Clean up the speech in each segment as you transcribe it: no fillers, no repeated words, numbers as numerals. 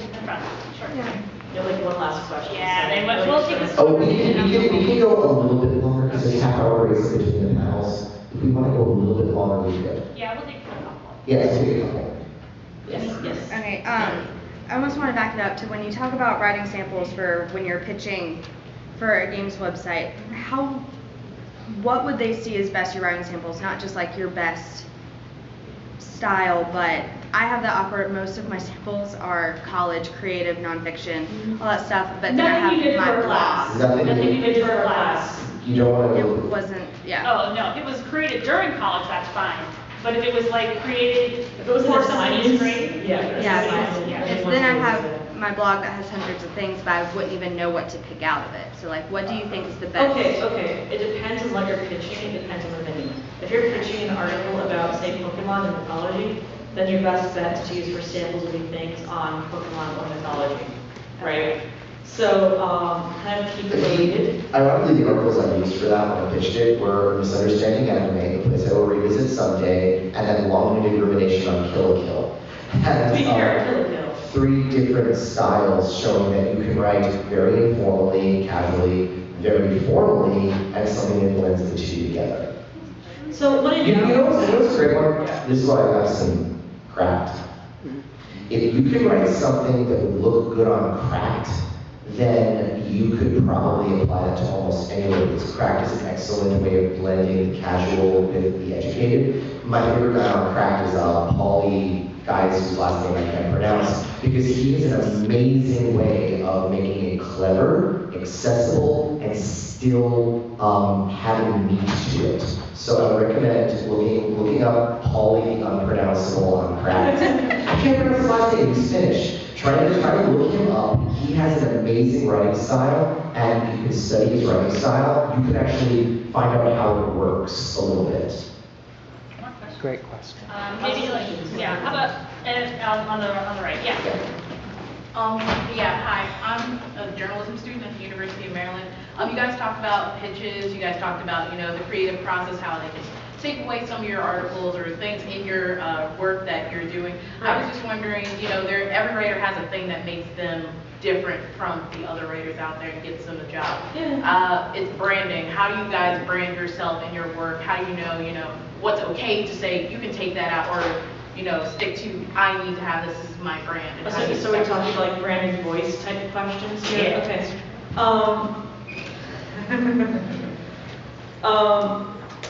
like in front. Sure. Yeah. You have like one last question. Yeah, so, then we'll take a Oh, we can go a little bit longer because there's half-hour breaks between the panels. If we want to go a little bit longer, we could. Yeah, we'll take a couple. Yeah, let's take a couple. Yes, yes. Okay, I almost want to back it up to when you talk about writing samples for when you're pitching for a games website, what would they see as best your writing samples? Not just like your best style, but I have the awkward, most of my samples are college, creative, nonfiction, all that stuff, but then I have my blog. Nothing you did for a class. You don't want to. It wasn't, yeah. Oh, no, if it was created during college, that's fine. But if it was like created If it was before an somebody's assignment, grade. yeah. Yeah, then I have my blog that has hundreds of things, but I wouldn't even know what to pick out of it. So like, what do you think is the best? Okay. It depends on what you're pitching. It depends on the venue. If you're pitching an article about, say, Pokemon and mythology, then your best bet to use for samples would be things on Pokemon or mythology, right? So kind of keep it related. Ironically, the articles I used for that when I pitched it were Misunderstanding Anime, a place I will revisit someday, and then Long-Winded Rumination on Kill la Kill. And, Kill la Kill. 3 different styles showing that you can write very informally, casually, very formally, and something that blends the two together. So what You know what's a great one? This is why I have some cracked. If you can write something that would look good on Cracked, then you could probably apply that to almost anywhere, because Cracked is an excellent way of blending the casual with the educated. My favorite guy on Cracked is Paulie, guys whose last name I can't pronounce, because he has an amazing way of making it clever, accessible, and still having meat to it. So I would recommend looking up Paulie the Unpronounceable on Cracked. I can't pronounce his last name, he's Finnish. Try to look him up. He has an amazing writing style, and you can study his writing style. You can actually find out how it works a little bit. Great question. Maybe like, yeah, how about on the right, yeah. Hi, I'm a journalism student at the University of Maryland. You guys talked about pitches, you guys talked about, the creative process, how they can take away some of your articles or things in your work that you're doing. I was just wondering, every writer has a thing that makes them different from the other writers out there and gets them a job. Yeah. It's branding. How do you guys brand yourself in your work? How do you know, what's okay to say you can take that out, or stick to, I need to have this is my brand. And So we're talking like brand and voice type questions here? Yeah. Okay.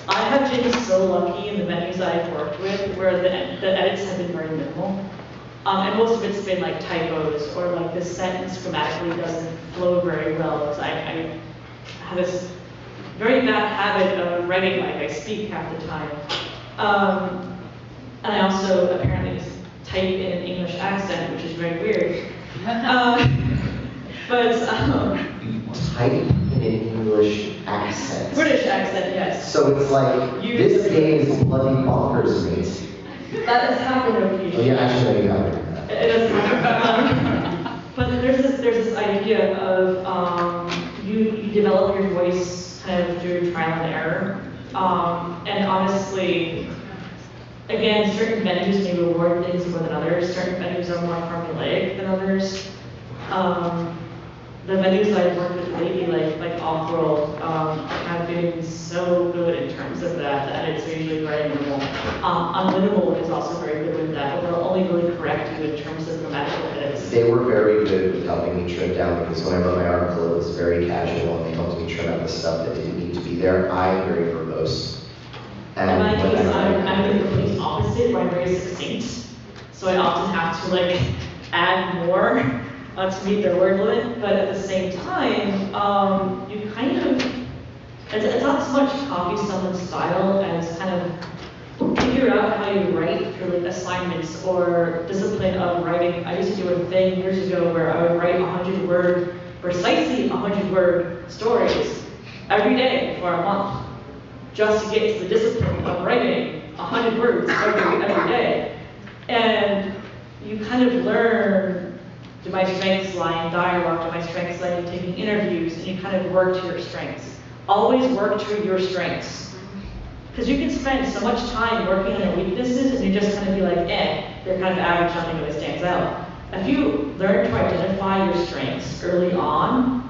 I have been so lucky in the venues I've worked with where the edits have been very minimal. And most of it's been like typos, or like this sentence grammatically doesn't flow very well, because I have this very bad habit of writing like I speak half the time. And I also apparently type in an English accent, which is very weird. Type in an English accent. British accent, yes. So it's like, this game is bloody bonkers, mate. That has happened occasionally. Oh yeah, actually, you haven't. It does happen. But there's this idea of you develop your voice kind of through trial and error. And honestly, again, certain venues may reward things more than others. Certain venues are more formulaic than others. The venues I've worked with lately, like Off-World, have been so good in terms of that. The edits are usually very minimal. Unwinnable is also very good with that, but they'll only really correct you in terms of grammatical edits. They were very good with helping me trim down, because when I wrote my article, it was very casual, and they helped me trim out the stuff that didn't need to be there. I'm very verbose. In my case, I'm the complete opposite, where I'm very succinct. So I often have to add more to meet their word limit, but at the same time, you kind of, it's not so much copy someone's style as kind of figure out how you write through assignments or discipline of writing. I used to do a thing years ago where I would write 100-word, precisely 100-word stories every day for a month, just to get to the discipline of writing 100 words every day. And you kind of learn, do my strengths lie in dialogue, do my strengths lie in taking interviews, and you kind of work to your strengths. Always work to your strengths. Because you can spend so much time working on your weaknesses and you just kind of be like, they're kind of average, nothing really stands out. if you learn to identify your strengths early on,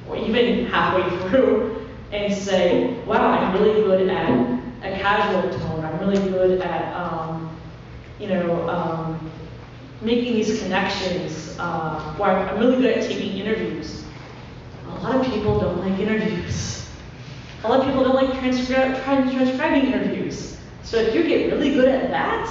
or even halfway through, and say, wow, I'm really good at a casual tone, I'm really good at, making these connections, or I'm really good at taking interviews. A lot of people don't like interviews. A lot of people don't like transcribing interviews. So if you get really good at that,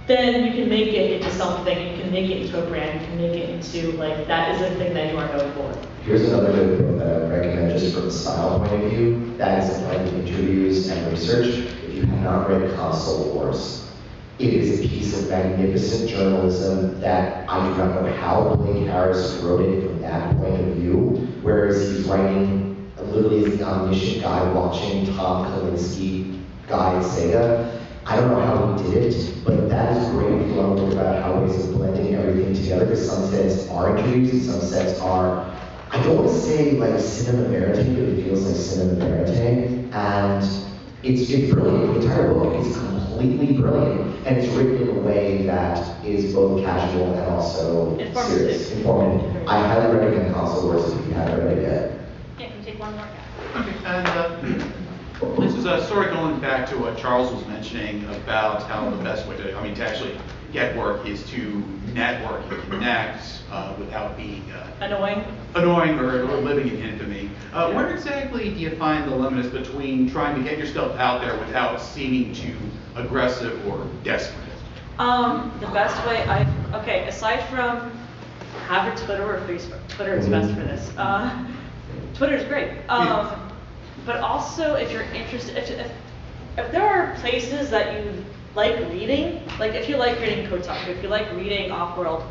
then you can make it into something, you can make it into a brand, you can make it into, like, that is a thing that you are known for. Here's another good book that I would recommend just from a style point of view, that is applied to interviews and research. If you have not read Console Wars, it is a piece of magnificent journalism that I do not know how Blake Harris wrote it from that point of view, whereas he's writing literally as the omniscient guy watching Tom Kalinske guide Sega. I don't know how he did it, but that is great if you want to look about how ways of blending everything together, because some sets are interviews and some sets are, I don't want to say like cinema verite, but it feels like cinema verite, and it's brilliant. The entire book is completely brilliant, and it's written in a way that is both casual and also serious, informative. I highly recommend Console Wars if you haven't read it yet. Yeah, can we take one more? Okay, and this is sort of going back to what Charles was mentioning about how the best way to actually get work is to network and connect without being Annoying. or living in infamy. Where exactly do you find the limit is between trying to get yourself out there without seeming too aggressive or desperate? The best way aside from have a Twitter or Facebook, Twitter is best for this. Twitter is great. But also, if you're interested, if there are places that you like reading, like if you like reading Kotaku, if you like reading Offworld,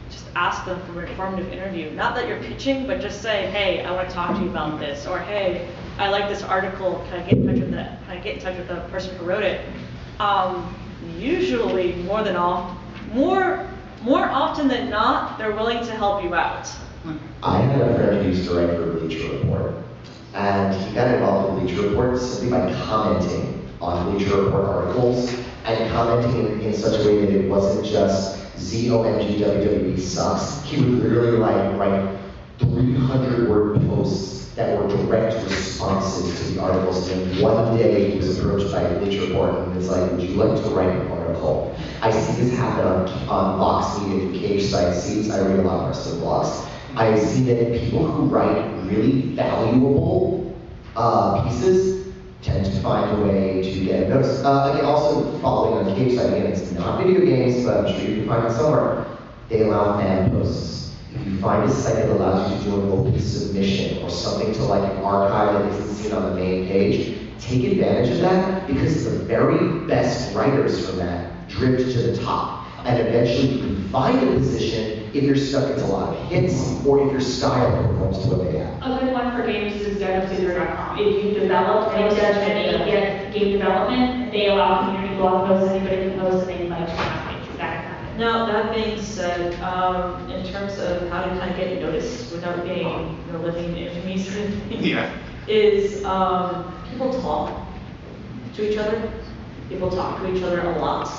just ask them for an informative interview. Not that you're pitching, but just say, hey, I want to talk to you about this, or hey, I like this article. Can I get in touch with that? Can I get in touch with the person who wrote it? Usually, more often than not, they're willing to help you out. I had a friend who used to write for Bleacher Report, and he got involved with Bleacher Report simply by commenting on Bleacher Report articles, and commenting in such a way that it wasn't just ZOMG WWE sucks. He would literally write 300-word posts that were direct responses to the articles. And one day he was approached by Bleacher Report and was like, would you like to write an article? I see this happen on Vox Media and Cage Site Seats. I read a lot of wrestling blogs. I see that people who write really valuable pieces tend to find a way to get noticed. Again, also following on Cage Site, again, it's not video games, but I'm sure you can find it somewhere. They allow fan posts. If you find a site that allows you to do an open submission or something to like an archive that isn't seen on the main page, take advantage of that, because the very best writers from that drift to the top. And eventually you can find a position if your stuff gets a lot of hits or if your style conforms to what they have. A good one for games is devtutor.com. If you develop and get game development, they allow community blog posts, anybody can post and they like to page. Now, that being said, in terms of how to kind of get noticed without being living in infamy sort of thing, is people talk to each other. People talk to each other a lot.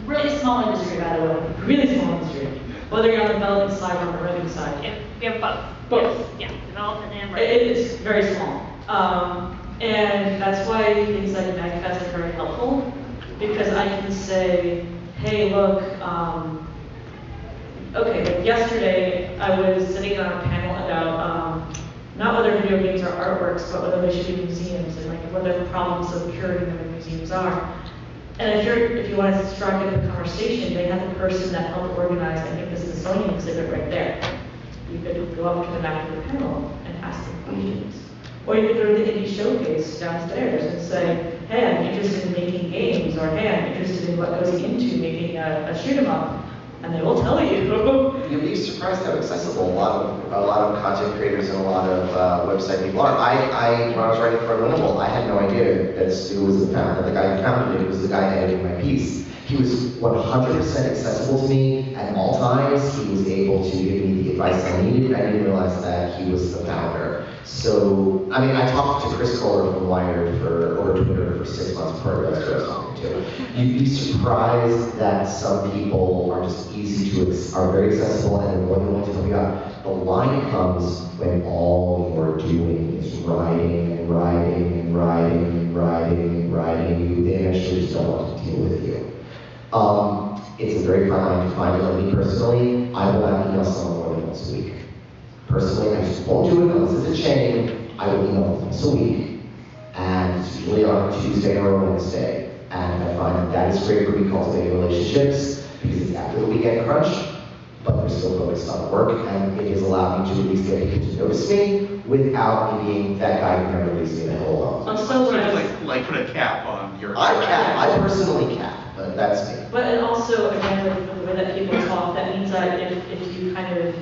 Really small industry, by the way. Really small industry. Whether you're on the development side or on the writing side. We have both. Both. Yeah, development and It writing. is very small. And that's why things like MAGfest are very helpful, because I can say, hey, look, like yesterday I was sitting on a panel about not whether video games are artworks, but whether they should be museums, and like what the problems of curating them in museums are. And if you want to strike up a conversation, they have the person that helped organize, I think, the Smithsonian exhibit right there. You could go up to the back of the panel and ask them questions. Or you could go to the indie showcase downstairs and say, hey, I'm interested in making games, or hey, I'm interested in what goes into making a shoot 'em up. And they will tell you. You'd be surprised how accessible a lot of content creators and a lot of website people are. When I was writing for Winnable, I had no idea that Stu was the founder. The guy who founded it was the guy editing my piece. He was 100% accessible to me at all times. He was able to give me the advice I needed. I didn't realize that he was the founder. So, I mean, I talked to Chris Kohler from Wired over Twitter for 6 months before I was talking to. You'd be surprised that some people are just are very accessible and more than willing to help you out. The line comes when all you're doing is writing and writing and writing and writing and writing. They actually just don't want to deal with you. It's a very fine line to find. Like me personally, I will not email someone more than once a week. Personally, I just won't do it unless it's a chain. I will email once a week, and it's usually on a Tuesday or a Wednesday. And I find that is great for me cultivating relationships because it's after the weekend crunch, but we're still focused on work, and it has allowed me to at least get people to notice me without me being that guy who never leaves me the hell alone. Also, So like put a cap on your. I personally cap, but that's me. But and also, again, with the way that people talk, that means that if you kind of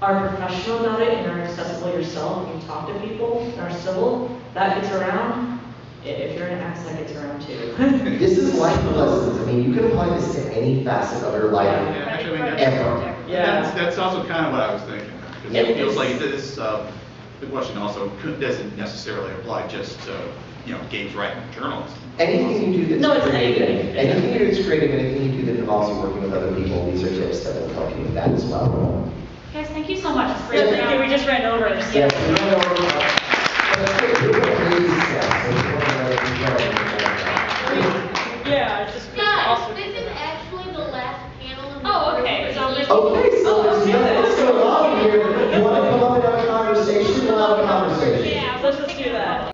are professional about it and are accessible yourself, and you talk to people and are civil, that gets around. If you're an ex, that gets around too. This is life lessons. I mean, you can apply this to any facet of your life. Yeah, actually, I mean, Ever. Yeah. that's also kind of what I was thinking. Because Yeah, it feels it's- like this, the question also doesn't necessarily apply just to, games writing journalism. Anything you do that's No, it's creative, anything. anything you do that's creative, anything you do that involves you working with other people, these are tips that will help you with that as well. Guys, thank you so much. It's Yeah, great. thank you, we just ran over. Yeah.